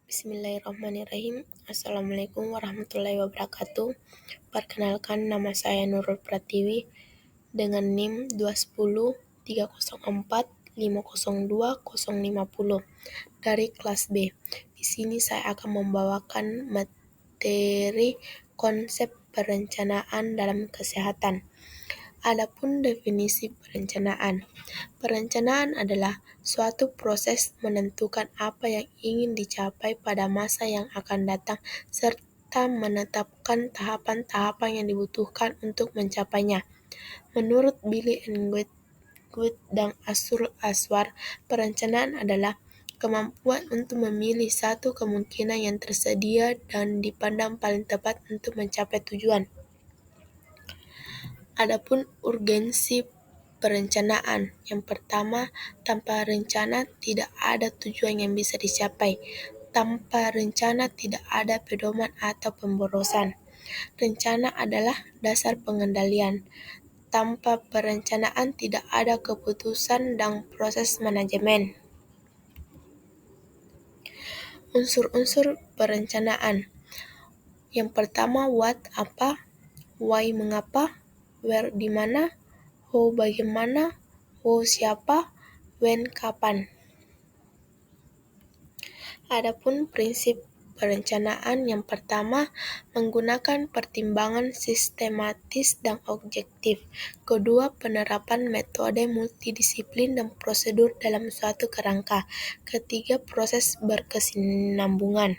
Bismillahirrahmanirrahim. Assalamualaikum warahmatullahi wabarakatuh. Perkenalkan, nama saya Nurul Pratiwi dengan NIM 210 304 502 050 dari kelas B. Di sini saya akan membawakan materi konsep perencanaan dalam kesehatan. Adapun definisi perencanaan. Perencanaan adalah suatu proses menentukan apa yang ingin dicapai pada masa yang akan datang serta menetapkan tahapan-tahapan yang dibutuhkan untuk mencapainya. Menurut Billy and Good dan Asrul Aswar, perencanaan adalah kemampuan untuk memilih satu kemungkinan yang tersedia dan dipandang paling tepat untuk mencapai tujuan. Adapun urgensi perencanaan. Yang pertama, tanpa rencana tidak ada tujuan yang bisa dicapai. Tanpa rencana tidak ada pedoman atau pemborosan. Rencana adalah dasar pengendalian. Tanpa perencanaan tidak ada keputusan dan proses manajemen. Unsur-unsur perencanaan. Yang pertama, what apa, why mengapa, where di mana, how bagaimana, who siapa, when kapan. Adapun prinsip perencanaan yang pertama, menggunakan pertimbangan sistematis dan objektif. Kedua, penerapan metode multidisiplin dan prosedur dalam suatu kerangka. Ketiga, proses berkesinambungan.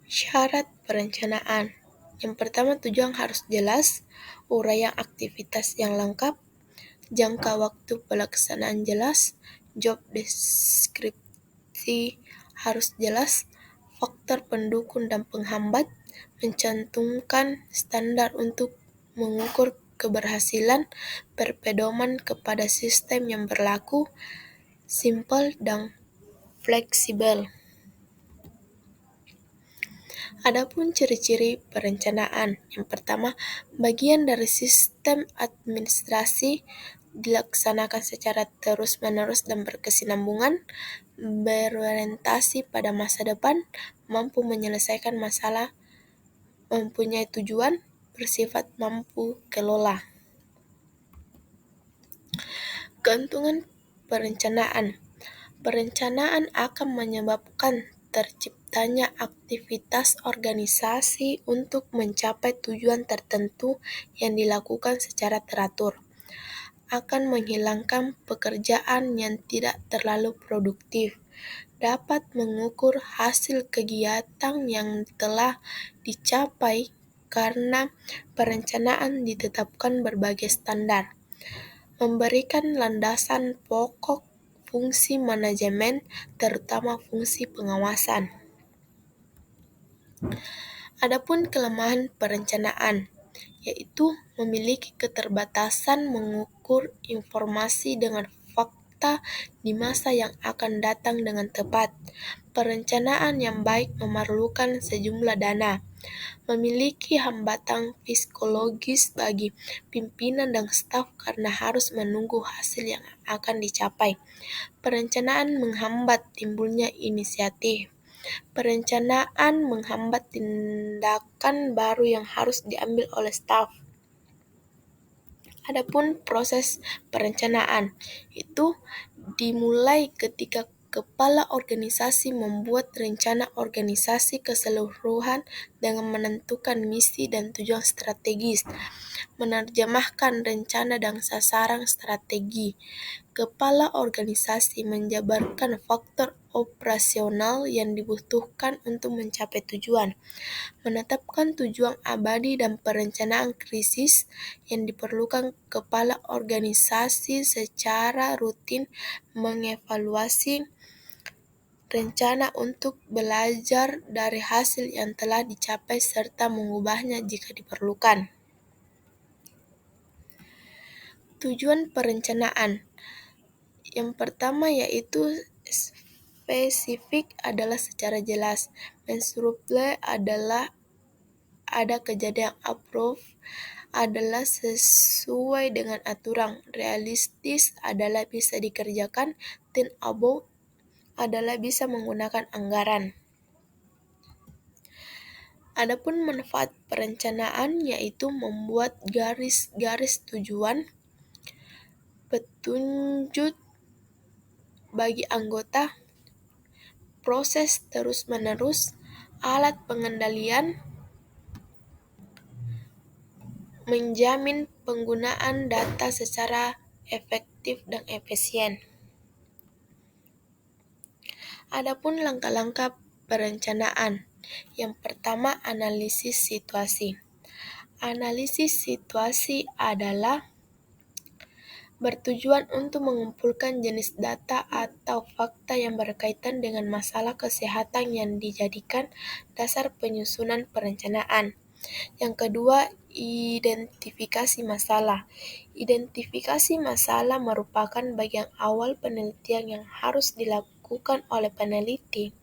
Syarat perencanaan. Yang pertama, tujuan harus jelas, uraian aktivitas yang lengkap, jangka waktu pelaksanaan jelas, job deskripsi harus jelas, faktor pendukung dan penghambat, mencantumkan standar untuk mengukur keberhasilan, berpedoman kepada sistem yang berlaku, simple dan fleksibel. Adapun ciri-ciri perencanaan. Yang pertama, bagian dari sistem administrasi dilaksanakan secara terus-menerus dan berkesinambungan, berorientasi pada masa depan, mampu menyelesaikan masalah, mempunyai tujuan, bersifat mampu kelola. Keuntungan perencanaan. Perencanaan akan menyebabkan terciptanya aktivitas organisasi untuk mencapai tujuan tertentu yang dilakukan secara teratur. Akan menghilangkan pekerjaan yang tidak terlalu produktif. Dapat mengukur hasil kegiatan yang telah dicapai karena perencanaan ditetapkan berbagai standar. Memberikan landasan pokok fungsi manajemen, terutama fungsi pengawasan. Adapun kelemahan perencanaan, yaitu memiliki keterbatasan mengukur informasi dengan fakta di masa yang akan datang dengan tepat. Perencanaan yang baik memerlukan sejumlah dana. Memiliki hambatan psikologis bagi pimpinan dan staf karena harus menunggu hasil yang akan dicapai. Perencanaan menghambat timbulnya inisiatif. Perencanaan menghambat tindakan baru yang harus diambil oleh staf. Adapun proses perencanaan itu dimulai ketika kepala organisasi membuat rencana organisasi keseluruhan dengan menentukan misi dan tujuan strategis, menerjemahkan rencana dan sasaran strategi. Kepala organisasi menjabarkan faktor operasional yang dibutuhkan untuk mencapai tujuan, menetapkan tujuan abadi dan perencanaan krisis yang diperlukan. Kepala organisasi secara rutin mengevaluasi rencana untuk belajar dari hasil yang telah dicapai serta mengubahnya jika diperlukan. Tujuan perencanaan. Yang pertama yaitu spesifik adalah secara jelas. Menstruable adalah ada kejadian, approve adalah sesuai dengan aturan, realistis adalah bisa dikerjakan, think about adalah bisa menggunakan anggaran. Adapun manfaat perencanaan yaitu membuat garis-garis tujuan, petunjuk bagi anggota, proses terus-menerus, alat pengendalian, menjamin penggunaan data secara efektif dan efisien. Adapun langkah-langkah perencanaan. Yang pertama, analisis situasi. Analisis situasi adalah bertujuan untuk mengumpulkan jenis data atau fakta yang berkaitan dengan masalah kesehatan yang dijadikan dasar penyusunan perencanaan. Yang kedua, identifikasi masalah. Identifikasi masalah merupakan bagian awal penelitian yang harus dilakukan oleh peneliti.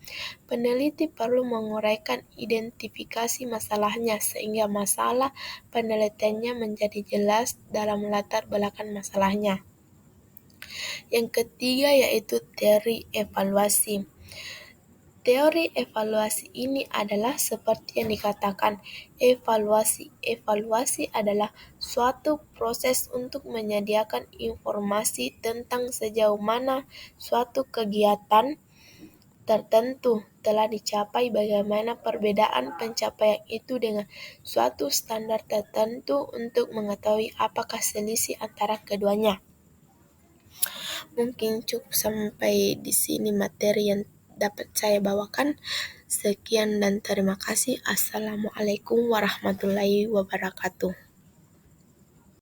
Peneliti perlu menguraikan identifikasi masalahnya sehingga masalah penelitiannya menjadi jelas dalam latar belakang masalahnya. Yang ketiga yaitu teori evaluasi. Teori evaluasi ini adalah seperti yang dikatakan evaluasi. Evaluasi adalah suatu proses untuk menyediakan informasi tentang sejauh mana suatu kegiatan tertentu telah dicapai, bagaimana perbedaan pencapaian itu dengan suatu standar tertentu untuk mengetahui apakah selisih antara keduanya. Mungkin cukup sampai di sini materi yang dapat saya bawakan. Sekian dan terima kasih. Assalamualaikum warahmatullahi wabarakatuh.